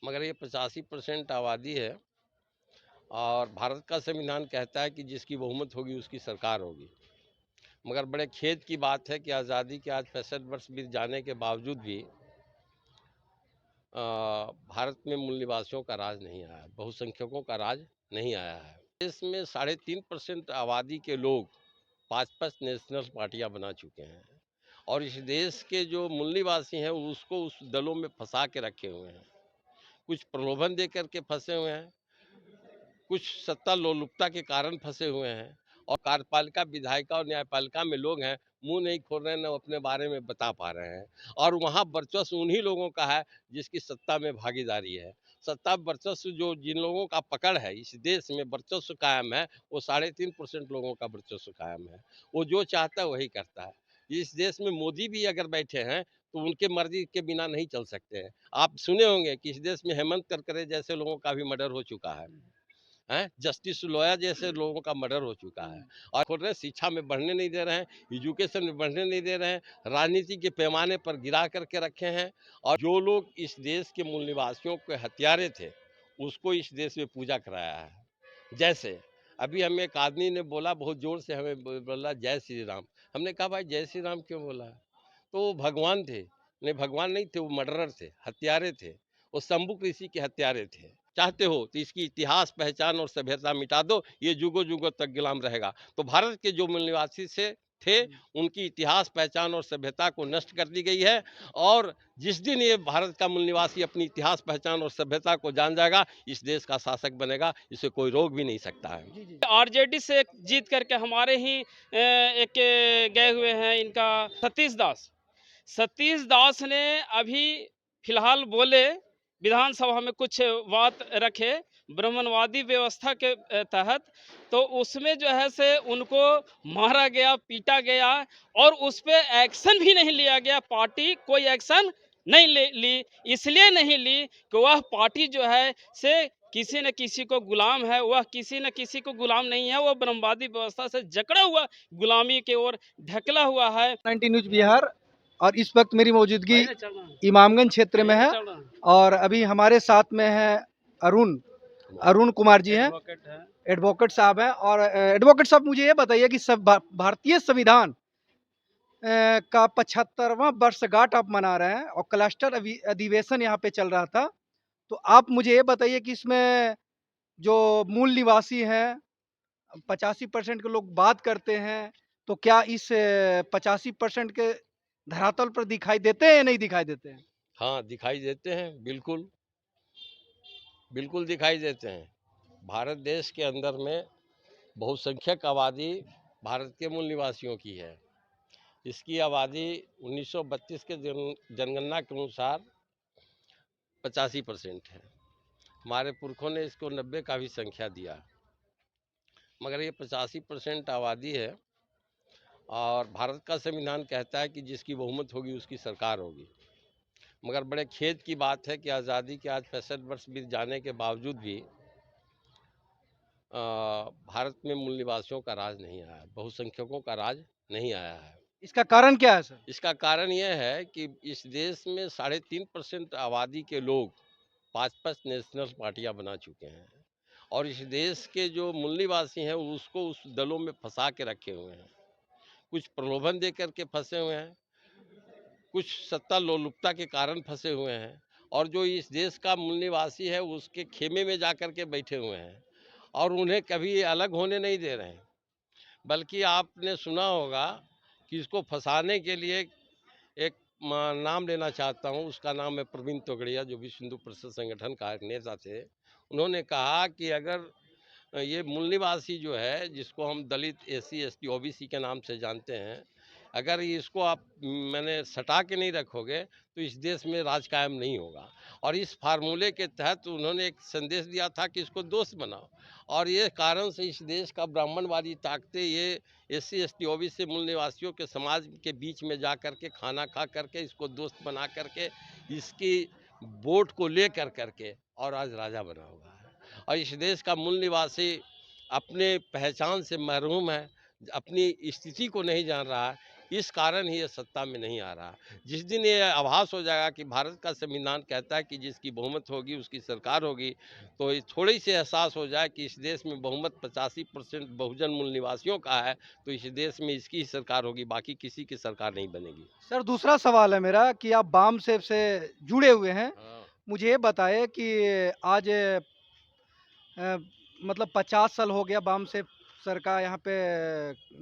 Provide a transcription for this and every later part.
मगर ये 85% आबादी है और भारत का संविधान कहता है कि जिसकी बहुमत होगी उसकी सरकार होगी। मगर बड़े खेद की बात है कि आज़ादी के आज 65 वर्ष बीत जाने के बावजूद भी भारत में मूल निवासियों का राज नहीं आया, बहुसंख्यकों का राज नहीं आया है। देश में 3.5% आबादी के लोग 5-5 नेशनल पार्टियां बना चुके हैं और इस देश के जो मूल निवासी हैं उसको उस दलों में फंसा के रखे हुए हैं। कुछ प्रलोभन दे करके फंसे हुए हैं, कुछ सत्ता लोलुपता के कारण फंसे हुए हैं और कार्यपालिका, विधायिका और न्यायपालिका में लोग हैं, मुंह नहीं खोल रहे हैं, न अपने बारे में बता पा रहे हैं और वहाँ वर्चस्व उन्हीं लोगों का है जिसकी सत्ता में भागीदारी है। सत्ता वर्चस्व जो जिन लोगों का पकड़ है इस देश में वर्चस्व कायम है, वो 3.5% लोगों का वर्चस्व कायम है। वो जो चाहता है वही करता है। इस देश में मोदी भी अगर बैठे हैं तो उनके मर्जी के बिना नहीं चल सकते हैं। आप सुने होंगे कि इस देश में हेमंत करकरे जैसे लोगों का भी मर्डर हो चुका है। हैं, जस्टिस लोया जैसे लोगों का मर्डर हो चुका है और खोल रहे शिक्षा में बढ़ने नहीं दे रहे हैं, एजुकेशन में बढ़ने नहीं दे रहे हैं, राजनीति के पैमाने पर गिरा करके रखे हैं और जो लोग इस देश के मूल निवासियों के हत्यारे थे उसको इस देश में पूजा कराया है। जैसे अभी हमें एक आदमी ने बोला, बहुत जोर से हमें बोला जय श्री राम। हमने कहा भाई जय श्री राम क्यों बोला? तो वो भगवान थे। नहीं, भगवान नहीं थे, वो मर्डरर थे, हत्यारे थे। वो शंभू ऋषि के हत्यारे थे। चाहते हो तो इसकी इतिहास, पहचान और सभ्यता मिटा दो, ये जुगों जुगों तक गुलाम रहेगा। तो भारत के जो मूल निवासी से थे उनकी इतिहास, पहचान और सभ्यता को नष्ट कर दी गई है और जिस दिन ये भारत का मूल निवासी अपनी इतिहास, पहचान और सभ्यता को जान जाएगा, इस देश का शासक बनेगा, इसे कोई रोक भी नहीं सकता है। आरजेडी से जीत करके हमारे ही एक गए हुए हैं इनका सतीश दास ने अभी फिलहाल बोले, विधानसभा में कुछ बात रखे ब्राह्मणवादी व्यवस्था के तहत, तो उसमें जो है से उनको मारा गया, पीटा गया और उस पे एक्शन भी नहीं लिया गया। पार्टी कोई एक्शन नहीं ली, इसलिए नहीं ली कि वह पार्टी जो है से किसी न किसी को गुलाम है, वह किसी न किसी को गुलाम नहीं है, वह ब्रह्मवादी व्यवस्था से जकड़ा हुआ गुलामी की ओर ढकला हुआ है। 19 न्यूज बिहार। और इस वक्त मेरी मौजूदगी इमामगंज क्षेत्र में है और अभी हमारे साथ में है अरुण अरुण कुमार जी हैं, एडवोकेट साहब हैं। और एडवोकेट साहब, मुझे ये बताइए कि सब भारतीय संविधान का 75वां वर्षगांठ आप मना रहे हैं और क्लस्टर अधिवेशन यहाँ पे चल रहा था, तो आप मुझे ये बताइए कि इसमें जो मूल निवासी हैं 85% के लोग बात करते हैं, तो क्या इस 85% के धरातल पर दिखाई देते हैं या नहीं दिखाई देते हैं? हाँ, दिखाई देते हैं, बिल्कुल बिल्कुल दिखाई देते हैं। भारत देश के अंदर में बहुसंख्यक आबादी भारत के मूल निवासियों की है। इसकी आबादी 1932 के जनगणना के अनुसार 85% है। हमारे पुरखों ने इसको 90 का भी संख्या दिया, मगर ये 85% आबादी है और भारत का संविधान कहता है कि जिसकी बहुमत होगी उसकी सरकार होगी। मगर बड़े खेद की बात है कि आज़ादी के आज 65 वर्ष बीत जाने के बावजूद भी भारत में मूल निवासियों का राज नहीं आया, बहुसंख्यकों का राज नहीं आया है। इसका कारण क्या है सर? इसका कारण यह है कि इस देश में 3.5% आबादी के लोग 5-5 नेशनल पार्टियां बना चुके हैं और इस देश के जो मूल निवासी हैं उसको उस दलों में फंसा के रखे हुए हैं। कुछ प्रलोभन दे करके फंसे हुए हैं, कुछ सत्ता लोलुपता के कारण फंसे हुए हैं और जो इस देश का मूल निवासी है उसके खेमे में जा कर के बैठे हुए हैं और उन्हें कभी अलग होने नहीं दे रहे हैं। बल्कि आपने सुना होगा कि इसको फंसाने के लिए एक नाम लेना चाहता हूँ, उसका नाम है प्रवीण तोगड़िया, जो विश्व हिंदू परिषद संगठन का एक नेता थे। उन्होंने कहा कि अगर ये मूल निवासी जो है, जिसको हम दलित, एससी, एसटी, ओबीसी के नाम से जानते हैं, अगर इसको आप मैंने सटा के नहीं रखोगे तो इस देश में राज कायम नहीं होगा। और इस फार्मूले के तहत उन्होंने एक संदेश दिया था कि इसको दोस्त बनाओ और ये कारण से इस देश का ब्राह्मणवादी ताकतें ये एससी, एसटी, ओबीसी मूल निवासियों के समाज के बीच में जा कर के खाना खा करके इसको दोस्त बना करके इसकी वोट को ले करके और आज राजा बना हुआ है। और इस देश का मूल निवासी अपने पहचान से महरूम है, अपनी स्थिति को नहीं जान रहा है, इस कारण ही ये सत्ता में नहीं आ रहा। जिस दिन ये आभास हो जाएगा कि भारत का संविधान कहता है कि जिसकी बहुमत होगी उसकी सरकार होगी, तो ये थोड़ी सी एहसास हो जाए कि इस देश में बहुमत 85% बहुजन मूल निवासियों का है, तो इस देश में इसकी ही सरकार होगी, बाकी किसी की सरकार नहीं बनेगी। सर दूसरा सवाल है मेरा कि आप बाम सेब से जुड़े हुए हैं, हाँ। मुझे ये बताइए कि आज मतलब 50 साल हो गया बाम सेब सर का यहाँ पे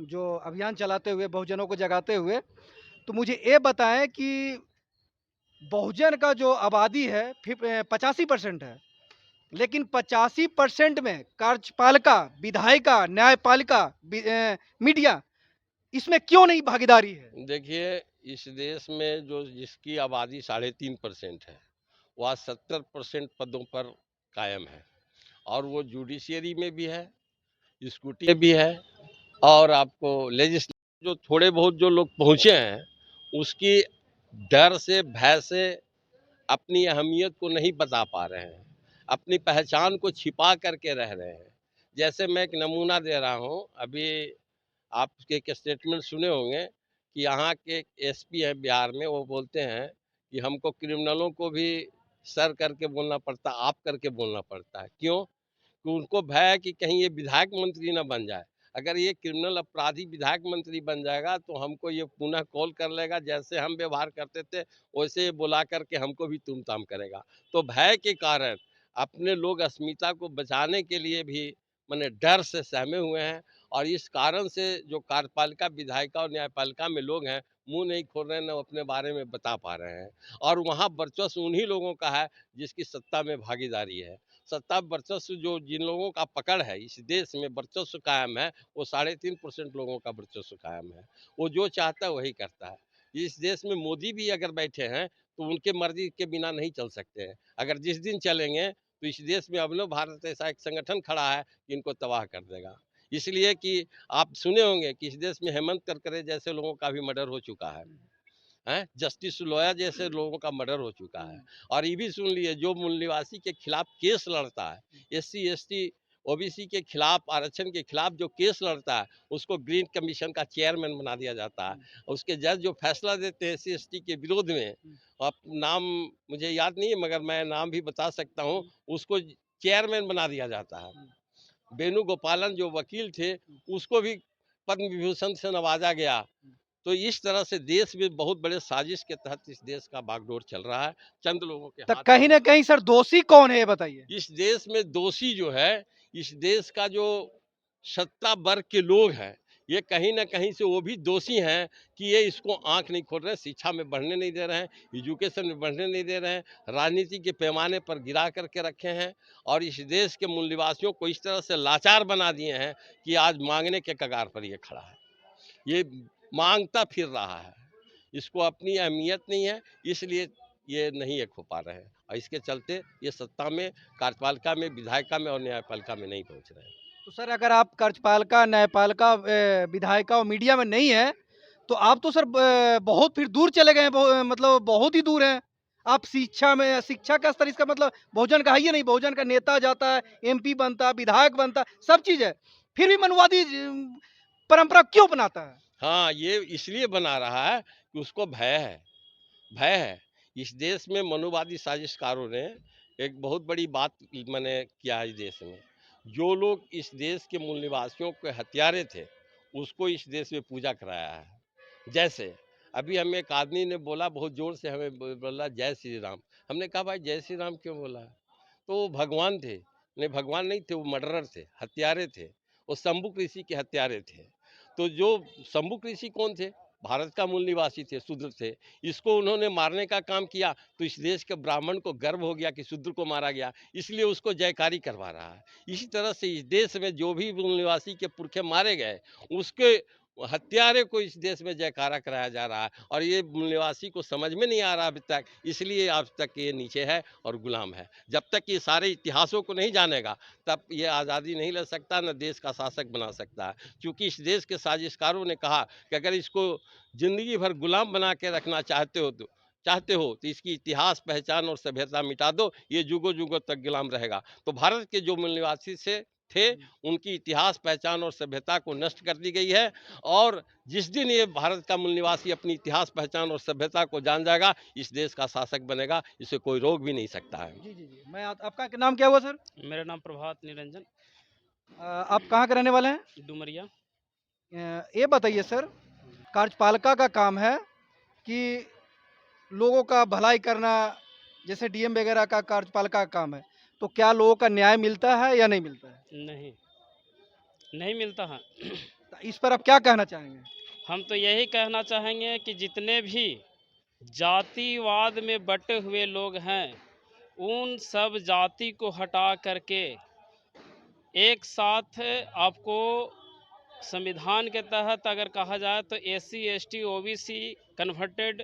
जो अभियान चलाते हुए, बहुजनों को जगाते हुए। तो मुझे ये बताएं कि बहुजन का जो आबादी है 85% है, लेकिन 85% में कार्यपालिका, विधायिका, न्यायपालिका, मीडिया इसमें क्यों नहीं भागीदारी है? देखिए, इस देश में जो जिसकी आबादी 3.5% है, वो आज 70% पदों पर कायम है, और वो जुडिशियरी में भी है, स्कूटी में भी है, और आपको लेजिस्लेटिव जो थोड़े बहुत जो लोग पहुँचे हैं, उसकी डर से, भय से अपनी अहमियत को नहीं बता पा रहे हैं, अपनी पहचान को छिपा करके रह रहे हैं। जैसे मैं एक नमूना दे रहा हूँ, अभी आपके एक स्टेटमेंट सुने होंगे कि यहाँ के एक एसपी हैं बिहार में, वो बोलते हैं कि हमको क्रिमिनलों को भी सर करके बोलना पड़ता, आप करके बोलना पड़ता है। क्यों? कि उनको भय है कि कहीं ये विधायक मंत्री ना बन जाए। अगर ये क्रिमिनल अपराधी विधायक मंत्री बन जाएगा तो हमको ये पुनः कॉल कर लेगा, जैसे हम व्यवहार करते थे वैसे ये बुला करके हमको भी तुम-ताम करेगा। तो भय के कारण अपने लोग अस्मिता को बचाने के लिए भी माने डर से सहमे हुए हैं, और इस कारण से जो कार्यपालिका, विधायिका और न्यायपालिका में लोग हैं, मुँह नहीं खोल रहे हैं, ना अपने बारे में बता पा रहे हैं। और वहाँ वर्चस्व उन्हीं लोगों का है जिसकी सत्ता में भागीदारी है। सत्ता वर्चस्व जो जिन लोगों का पकड़ है, इस देश में वर्चस्व कायम है, वो 3.5% लोगों का वर्चस्व कायम है। वो जो चाहता है वही करता है। इस देश में मोदी भी अगर बैठे हैं तो उनके मर्जी के बिना नहीं चल सकते हैं। अगर जिस दिन चलेंगे तो इस देश में अभिनव भारत ऐसा एक संगठन खड़ा है कि इनको तबाह कर देगा। इसलिए कि आप सुने होंगे कि इस देश में हेमंत करकरे जैसे लोगों का भी मर्डर हो चुका है। हैं? जस्टिस लोया जैसे लोगों का मर्डर हो चुका है। और ये भी सुन लिए, जो मूल निवासी के खिलाफ केस लड़ता है, एससी एसटी ओबीसी के खिलाफ, आरक्षण के खिलाफ जो केस लड़ता है, उसको ग्रीन कमीशन का चेयरमैन बना दिया जाता है। उसके जज जो फैसला देते हैं एससी एसटी के विरोध में, अब नाम मुझे याद नहीं है मगर मैं नाम भी बता सकता हूँ, उसको चेयरमैन बना दिया जाता है। वेणुगोपालन जो वकील थे, उसको भी पद्म विभूषण से नवाजा गया। तो इस तरह से देश में बहुत बड़े साजिश के तहत इस देश का बागडोर चल रहा है, चंद लोगों के तो हाथ कहीं में। ना कहीं सर दोषी कौन है ये बताइए? इस देश में दोषी जो है, इस देश का जो सत्ता वर्ग के लोग हैं, ये कहीं ना कहीं से वो भी दोषी हैं कि ये इसको आंख नहीं खोल रहे हैं, शिक्षा में बढ़ने नहीं दे रहे हैं, एजुकेशन में बढ़ने नहीं दे रहे हैं, राजनीति के पैमाने पर गिरा करके रखे हैं, और इस देश के मूल निवासियों को इस तरह से लाचार बना दिए हैं कि आज मांगने के कगार पर ये खड़ा है। ये मांगता फिर रहा है, इसको अपनी अहमियत नहीं है, इसलिए ये नहीं एक हो पा रहे हैं, और इसके चलते ये सत्ता में, कार्यपालिका में, विधायिका में और न्यायपालिका में नहीं पहुंच रहे हैं। तो सर अगर आप कार्यपालिका, न्यायपालिका, विधायिका और मीडिया में नहीं है, तो आप तो सर बहुत फिर दूर चले गए हैं, मतलब बहुत ही दूर हैं। आप शिक्षा में, शिक्षा का स्तर, इसका मतलब बहुजन का है ही नहीं। बहुजन का नेता जाता है, एमपी बनता है, विधायक बनता है, सब चीज़ है, फिर भी मनुवादी परंपरा क्यों अपनाता है? हाँ, ये इसलिए बना रहा है कि उसको भय है, भय है। इस देश में मनुवादी साजिशकारों ने एक बहुत बड़ी बात मैंने किया है इस देश में। जो लोग इस देश के मूल निवासियों के हत्यारे थे, उसको इस देश में पूजा कराया है। जैसे अभी हमें एक आदमी ने बोला, बहुत जोर से हमें बोला जय श्री राम। हमने कहा भाई जय श्री राम क्यों बोला? तो वो भगवान थे। नहीं, भगवान नहीं थे, वो मर्डरर थे, हत्यारे थे। वो शंभू ऋषि के हत्यारे थे। तो जो शंभू ऋषि कौन थे? भारत का मूल निवासी थे, शूद्र थे। इसको उन्होंने मारने का काम किया तो इस देश के ब्राह्मण को गर्व हो गया कि शूद्र को मारा गया, इसलिए उसको जयकारी करवा रहा है। इसी तरह से इस देश में जो भी मूल निवासी के पुरखे मारे गए, उसके हत्यारे को इस देश में जयकारा कराया जा रहा है, और ये मूल निवासी को समझ में नहीं आ रहा अभी तक, इसलिए आज तक ये नीचे है और गुलाम है। जब तक ये सारे इतिहासों को नहीं जानेगा, तब ये आज़ादी नहीं ले सकता, न देश का शासक बना सकता है। क्योंकि इस देश के साजिशकारों ने कहा कि अगर इसको ज़िंदगी भर गुलाम बना के रखना चाहते हो तो इसकी इतिहास, पहचान और सभ्यता मिटा दो, ये जुगों जुगों तक गुलाम रहेगा। तो भारत के जो मूल निवासी से थे उनकी इतिहास पहचान और सभ्यता को नष्ट कर दी गई है। और जिस दिन ये भारत का मूल निवासी अपनी इतिहास पहचान और सभ्यता को जान जाएगा, इस देश का शासक बनेगा, इसे कोई रोक भी नहीं सकता है। जी जी जी, मैं आपका नाम क्या हुआ सर? मेरा नाम प्रभात निरंजन आप कहाँ के रहने वाले हैं? डुमरिया। ये बताइए सर, कार्यपालिका का काम है कि लोगों का भलाई करना, जैसे डीएम वगैरह का कार्यपालिका का काम है, तो क्या लोगों का न्याय मिलता है या नहीं मिलता है? नहीं, नहीं मिलता है। तो इस पर आप क्या कहना चाहेंगे? हम तो यही कहना चाहेंगे कि जितने भी जातिवाद में बटे हुए लोग हैं, उन सब जाति को हटा करके एक साथ आपको संविधान के तहत अगर कहा जाए तो SC, ST, OBC, converted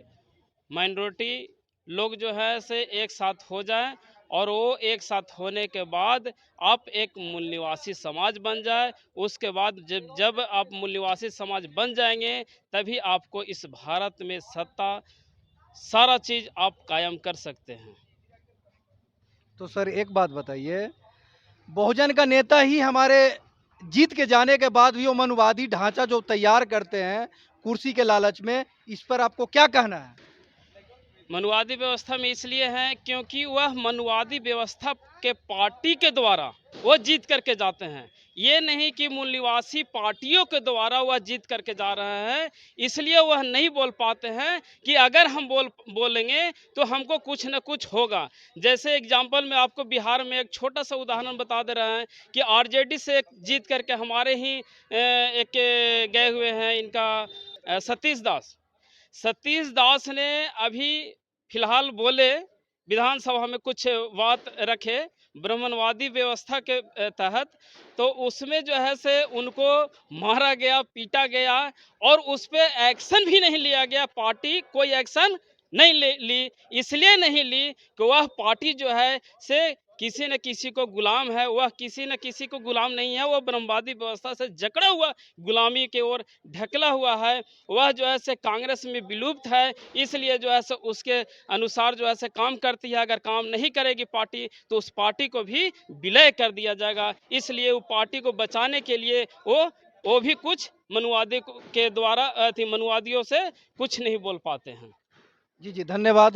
minority लोग जो है से एक साथ हो जाएं, और वो एक साथ होने के बाद आप एक मूल निवासी समाज बन जाए। उसके बाद जब जब आप मूल निवासी समाज बन जाएंगे, तभी आपको इस भारत में सत्ता सारा चीज़ आप कायम कर सकते हैं। तो सर एक बात बताइए, बहुजन का नेता ही हमारे जीत के जाने के बाद भी वो मनुवादी ढांचा जो तैयार करते हैं कुर्सी के लालच में, इस पर आपको क्या कहना है? मनुवादी व्यवस्था में इसलिए है क्योंकि वह मनुवादी व्यवस्था के पार्टी के द्वारा वो जीत करके जाते हैं, ये नहीं कि मूल निवासी पार्टियों के द्वारा वह जीत करके जा रहे हैं। इसलिए वह नहीं बोल पाते हैं कि अगर हम बोलेंगे तो हमको कुछ न कुछ होगा। जैसे एग्जाम्पल में आपको बिहार में एक छोटा सा उदाहरण बता दे रहे हैं कि आरजेडी से जीत करके हमारे ही एक गए हुए हैं इनका सतीश दास ने अभी फिलहाल बोले, विधानसभा में कुछ बात रखे ब्राह्मणवादी व्यवस्था के तहत, तो उसमें जो है से उनको मारा गया, पीटा गया, और उस पे एक्शन भी नहीं लिया गया। पार्टी कोई एक्शन नहीं ली। इसलिए नहीं ली कि वह पार्टी जो है से किसी न किसी को गुलाम है, वह किसी न किसी को गुलाम नहीं है, वह ब्रह्मवादी व्यवस्था से जकड़ा हुआ गुलामी की ओर ढकला हुआ है। वह जो है से कांग्रेस में विलुप्त है, इसलिए जो है से उसके अनुसार जो है से काम करती है। अगर काम नहीं करेगी पार्टी तो उस पार्टी को भी विलय कर दिया जाएगा। इसलिए वो पार्टी को बचाने के लिए वो भी कुछ मनुवादी के द्वारा मनुवादियों से कुछ नहीं बोल पाते हैं। जी जी, धन्यवाद।